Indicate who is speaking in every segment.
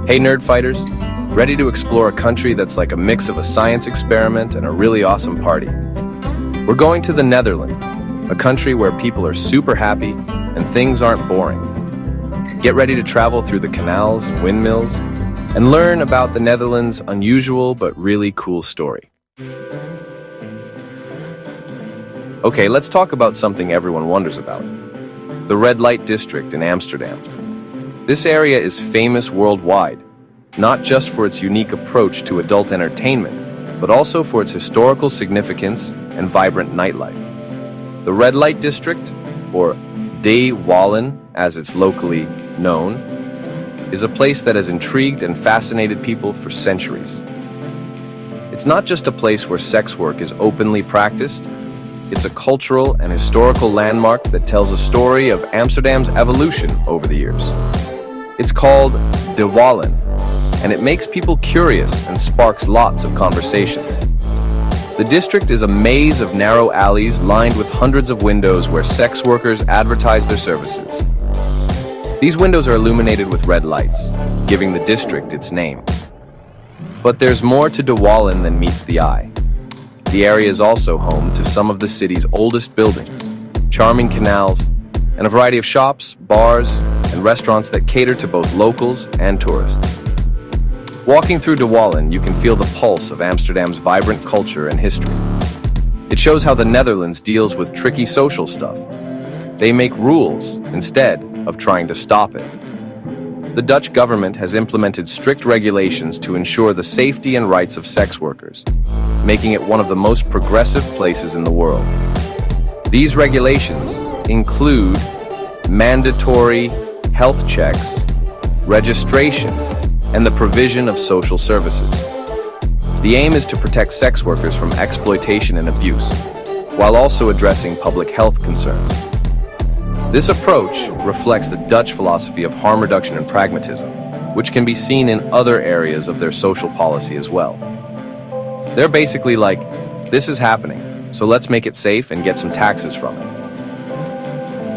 Speaker 1: Hey nerd fighters, ready to explore a country that's like a mix of a science experiment and a really awesome party? We're going to the Netherlands, a country where people are super happy and things aren't boring. Get ready to travel through the canals and windmills and learn about the Netherlands' unusual but really cool story. Okay, let's talk about something everyone wonders about. The red light district in Amsterdam. This area is famous worldwide, not just for its unique approach to adult entertainment, but also for its historical significance and vibrant nightlife. The red light district, or De Wallen as it's locally known, is a place that has intrigued and fascinated people for centuries. It's not just a place where sex work is openly practiced, it's a cultural and historical landmark that tells a story of Amsterdam's evolution over the years. It's called De Wallen, and it makes people curious and sparks lots of conversations. The district is a maze of narrow alleys lined with hundreds of windows where sex workers advertise their services. These windows are illuminated with red lights, giving the district its name. But there's more to De Wallen than meets the eye. The area is also home to some of the city's oldest buildings, charming canals, and a variety of shops, bars, and restaurants that cater to both locals and tourists. Walking through De Wallen, you can feel the pulse of Amsterdam's vibrant culture and history. It shows how the Netherlands deals with tricky social stuff. They make rules instead of trying to stop it. The Dutch government has implemented strict regulations to ensure the safety and rights of sex workers, making it one of the most progressive places in the world. These regulations include mandatory health checks, registration, and the provision of social services. The aim is to protect sex workers from exploitation and abuse, while also addressing public health concerns. This approach reflects the Dutch philosophy of harm reduction and pragmatism, which can be seen in other areas of their social policy as well. They're basically like, this is happening, so let's make it safe and get some taxes from it.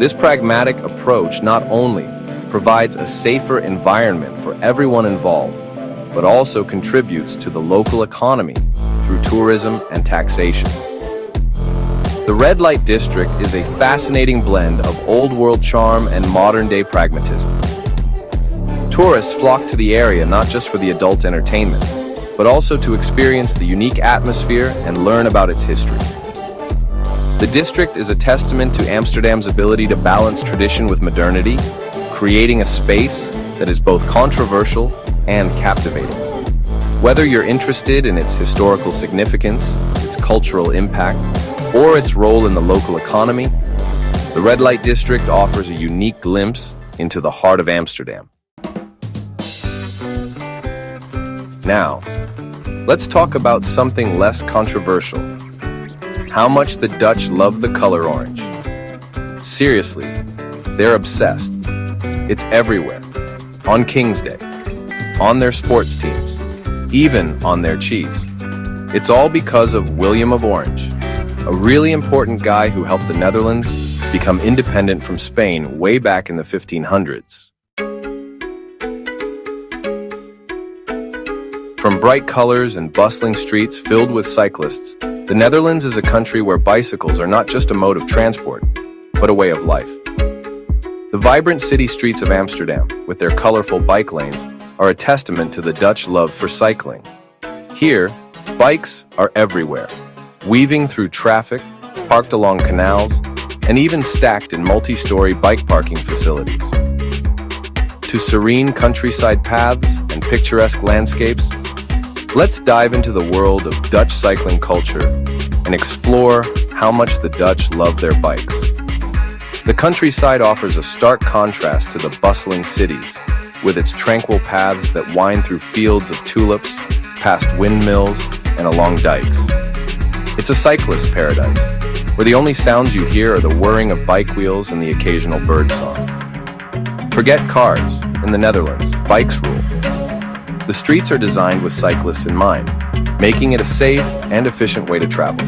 Speaker 1: This pragmatic approach not only provides a safer environment for everyone involved, but also contributes to the local economy through tourism and taxation. The red light district is a fascinating blend of old world charm and modern day pragmatism. Tourists flock to the area not just for the adult entertainment, but also to experience the unique atmosphere and learn about its history. The district is a testament to Amsterdam's ability to balance tradition with modernity, creating a space that is both controversial and captivating. Whether you're interested in its historical significance, its cultural impact, or its role in the local economy, the red light district offers a unique glimpse into the heart of Amsterdam. Now, let's talk about something less controversial. How much the Dutch love the color orange. Seriously, they're obsessed. It's everywhere. On King's Day, on their sports teams, even on their cheese. It's all because of William of Orange, a really important guy who helped the Netherlands become independent from Spain way back in the 1500s. From bright colors and bustling streets filled with cyclists, the Netherlands is a country where bicycles are not just a mode of transport, but a way of life. The vibrant city streets of Amsterdam, with their colorful bike lanes, are a testament to the Dutch love for cycling. Here, bikes are everywhere, weaving through traffic, parked along canals, and even stacked in multi-story bike parking facilities. To serene countryside paths and picturesque landscapes, let's dive into the world of Dutch cycling culture and explore how much the Dutch love their bikes. The countryside offers a stark contrast to the bustling cities, with its tranquil paths that wind through fields of tulips, past windmills, and along dikes. It's a cyclist paradise, where the only sounds you hear are the whirring of bike wheels and the occasional bird song. Forget cars. In the Netherlands, bikes rule. The streets are designed with cyclists in mind, making it a safe and efficient way to travel.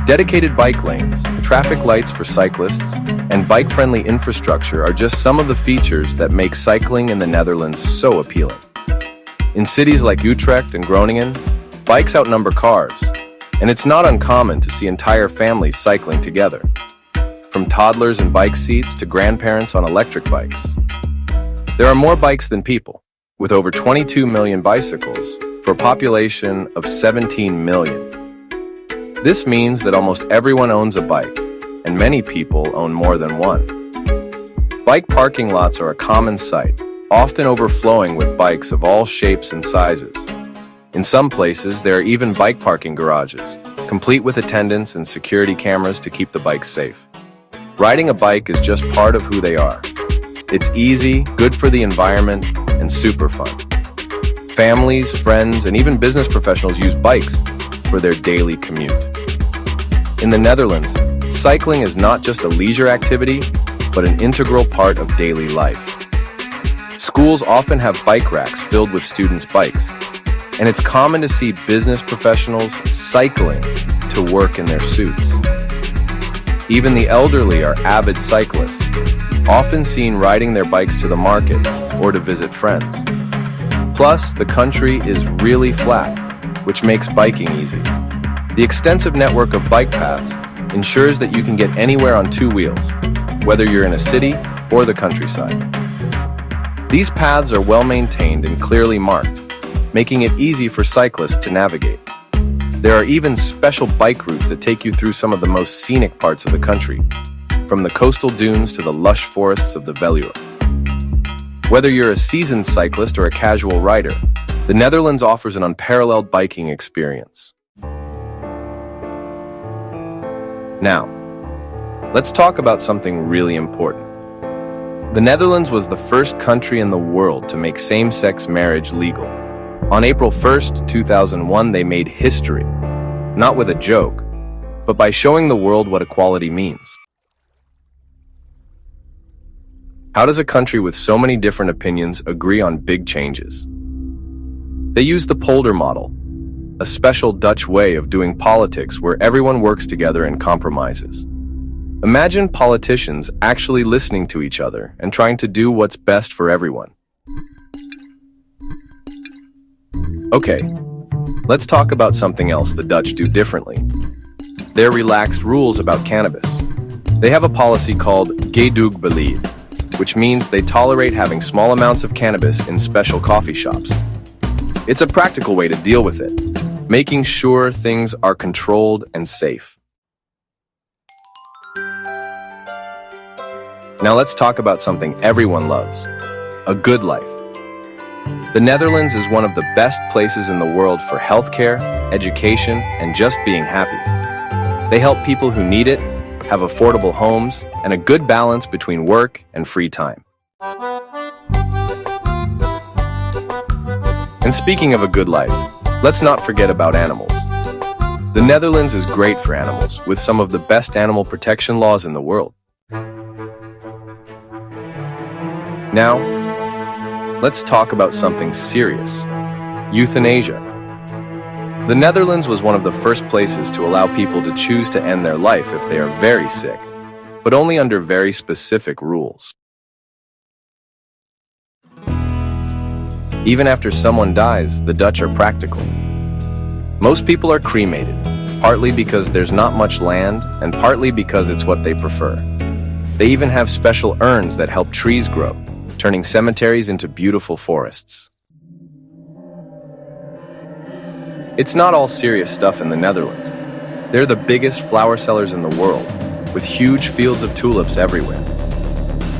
Speaker 1: Dedicated bike lanes, traffic lights for cyclists, and bike-friendly infrastructure are just some of the features that make cycling in the Netherlands so appealing. In cities like Utrecht and Groningen, bikes outnumber cars, and it's not uncommon to see entire families cycling together, from toddlers in bike seats to grandparents on electric bikes. There are more bikes than people, with over 22 million bicycles for a population of 17 million. This means that almost everyone owns a bike, and many people own more than one. Bike parking lots are a common sight, often overflowing with bikes of all shapes and sizes. In some places, there are even bike parking garages, complete with attendants and security cameras to keep the bikes safe. Riding a bike is just part of who they are. It's easy, good for the environment, and super fun. Families, friends, and even business professionals use bikes for their daily commute. In the Netherlands, cycling is not just a leisure activity, but an integral part of daily life. Schools often have bike racks filled with students' bikes, and it's common to see business professionals cycling to work in their suits. Even the elderly are avid cyclists, often seen riding their bikes to the market or to visit friends. Plus, the country is really flat, which makes biking easy. The extensive network of bike paths ensures that you can get anywhere on two wheels, whether you're in a city or the countryside. These paths are well maintained and clearly marked, making it easy for cyclists to navigate. There are even special bike routes that take you through some of the most scenic parts of the country, from the coastal dunes to the lush forests of the Veluwe. Whether you're a seasoned cyclist or a casual rider, the Netherlands offers an unparalleled biking experience. Now, let's talk about something really important. The Netherlands was the first country in the world to make same-sex marriage legal. On April 1st, 2001, they made history, not with a joke, but by showing the world what equality means. How does a country with so many different opinions agree on big changes? They use the Polder model, a special Dutch way of doing politics where everyone works together and compromises. Imagine politicians actually listening to each other and trying to do what's best for everyone. Okay, let's talk about something else the Dutch do differently. Their relaxed rules about cannabis. They have a policy called gedoogbeleidt, which means they tolerate having small amounts of cannabis in special coffee shops. It's a practical way to deal with it, making sure things are controlled and safe. Now let's talk about something everyone loves, a good life. The Netherlands is one of the best places in the world for healthcare, education, and just being happy. They help people who need it, have affordable homes, and a good balance between work and free time. And speaking of a good life, let's not forget about animals. The Netherlands is great for animals, with some of the best animal protection laws in the world. Now, let's talk about something serious: euthanasia. The Netherlands was one of the first places to allow people to choose to end their life if they are very sick, but only under very specific rules. Even after someone dies, the Dutch are practical. Most people are cremated, partly because there's not much land and partly because it's what they prefer. They even have special urns that help trees grow, turning cemeteries into beautiful forests. It's not all serious stuff in the Netherlands. They're the biggest flower sellers in the world, with huge fields of tulips everywhere.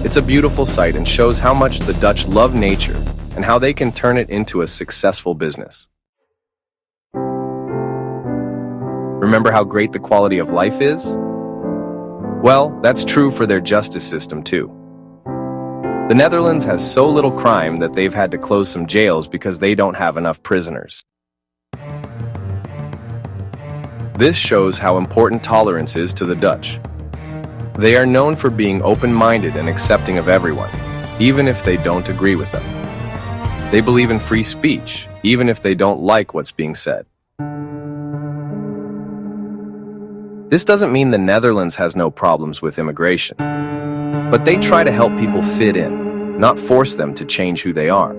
Speaker 1: It's a beautiful sight and shows how much the Dutch love nature and how they can turn it into a successful business. Remember how great the quality of life is? Well, that's true for their justice system too. The Netherlands has so little crime that they've had to close some jails because they don't have enough prisoners. This shows how important tolerance is to the Dutch. They are known for being open-minded and accepting of everyone, even if they don't agree with them. They believe in free speech, even if they don't like what's being said. This doesn't mean the Netherlands has no problems with immigration, but they try to help people fit in, not force them to change who they are.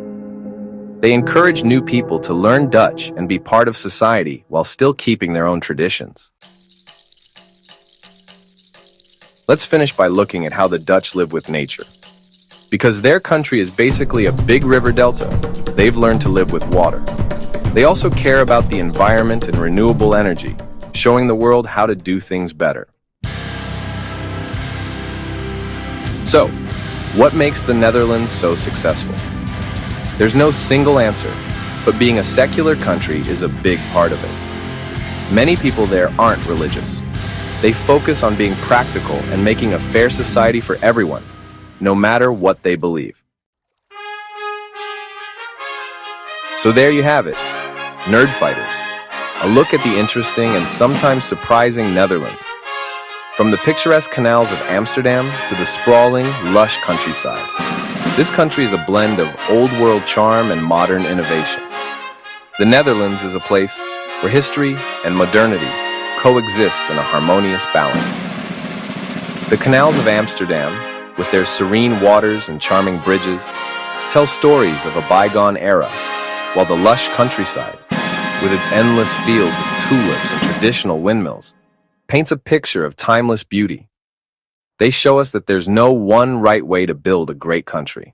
Speaker 1: They encourage new people to learn Dutch and be part of society while still keeping their own traditions. Let's finish by looking at how the Dutch live with nature. Because their country is basically a big river delta, they've learned to live with water. They also care about the environment and renewable energy, showing the world how to do things better. So, what makes the Netherlands so successful? There's no single answer, but being a secular country is a big part of it. Many people there aren't religious. They focus on being practical and making a fair society for everyone, no matter what they believe. So there you have it, Nerd Fighters, a look at the interesting and sometimes surprising Netherlands. From the picturesque canals of Amsterdam to the sprawling, lush countryside, this country is a blend of old-world charm and modern innovation. The Netherlands is a place where history and modernity coexist in a harmonious balance. The canals of Amsterdam, with their serene waters and charming bridges, tell stories of a bygone era, while the lush countryside, with its endless fields of tulips and traditional windmills, paints a picture of timeless beauty. They show us that there's no one right way to build a great country.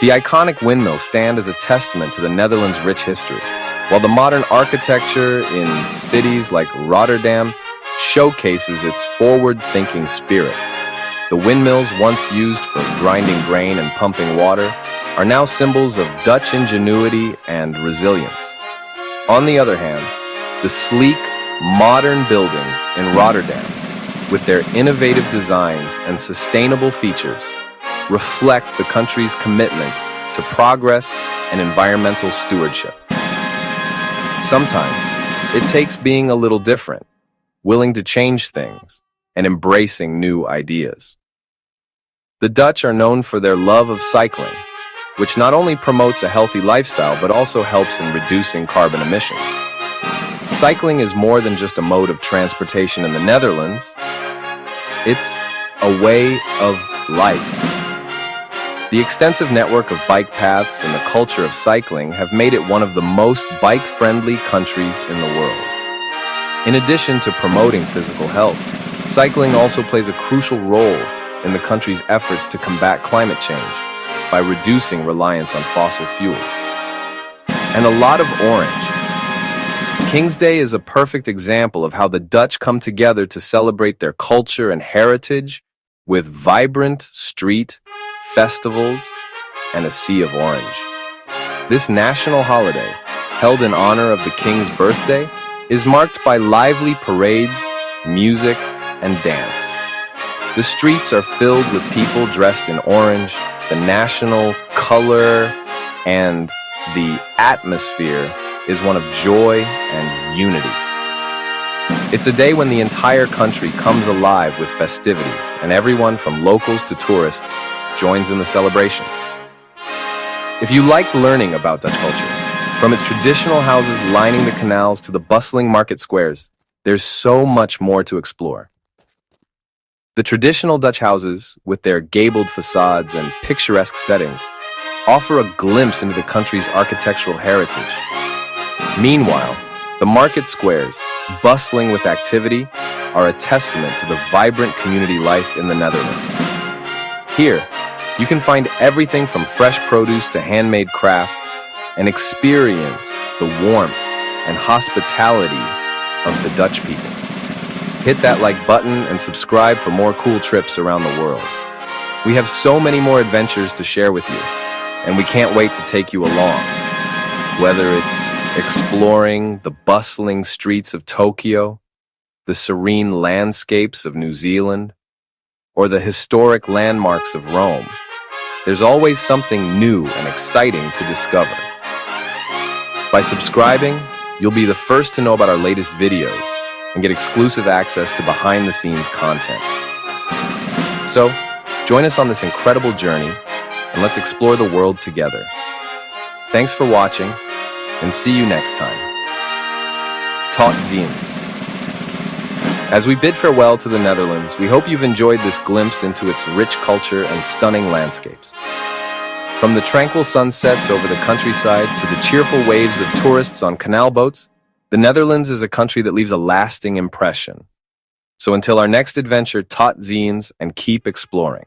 Speaker 1: The iconic windmills stand as a testament to the Netherlands' rich history, while the modern architecture in cities like Rotterdam showcases its forward-thinking spirit. The windmills, once used for grinding grain and pumping water, are now symbols of Dutch ingenuity and resilience. On the other hand, the sleek, modern buildings in Rotterdam, with their innovative designs and sustainable features, reflect the country's commitment to progress and environmental stewardship. Sometimes, it takes being a little different, willing to change things, and embracing new ideas. The Dutch are known for their love of cycling, which not only promotes a healthy lifestyle but also helps in reducing carbon emissions. Cycling is more than just a mode of transportation in the Netherlands. It's a way of life. The extensive network of bike paths and the culture of cycling have made it one of the most bike-friendly countries in the world. In addition to promoting physical health, cycling also plays a crucial role in the country's efforts to combat climate change by reducing reliance on fossil fuels. And a lot of orange. King's Day is a perfect example of how the Dutch come together to celebrate their culture and heritage with vibrant street festivals and a sea of orange. This national holiday, held in honor of the King's birthday, is marked by lively parades, music, and dance. The streets are filled with people dressed in orange, the national color, and the atmosphere is one of joy and unity. It's a day when the entire country comes alive with festivities, and everyone from locals to tourists joins in the celebration. If you liked learning about Dutch culture, from its traditional houses lining the canals to the bustling market squares, there's so much more to explore. The traditional Dutch houses, with their gabled facades and picturesque settings, offer a glimpse into the country's architectural heritage. Meanwhile, the market squares, bustling with activity, are a testament to the vibrant community life in the Netherlands. Here, you can find everything from fresh produce to handmade crafts and experience the warmth and hospitality of the Dutch people. Hit that like button and subscribe for more cool trips around the world. We have so many more adventures to share with you, and we can't wait to take you along. Whether it's exploring the bustling streets of Tokyo, the serene landscapes of New Zealand, or the historic landmarks of Rome, there's always something new and exciting to discover. By subscribing, you'll be the first to know about our latest videos and get exclusive access to behind-the-scenes content. So, join us on this incredible journey, and let's explore the world together. Thanks for watching, and see you next time. Tot Ziens. As we bid farewell to the Netherlands, we hope you've enjoyed this glimpse into its rich culture and stunning landscapes. From the tranquil sunsets over the countryside to the cheerful waves of tourists on canal boats, the Netherlands is a country that leaves a lasting impression. So until our next adventure, Tot Ziens, and keep exploring.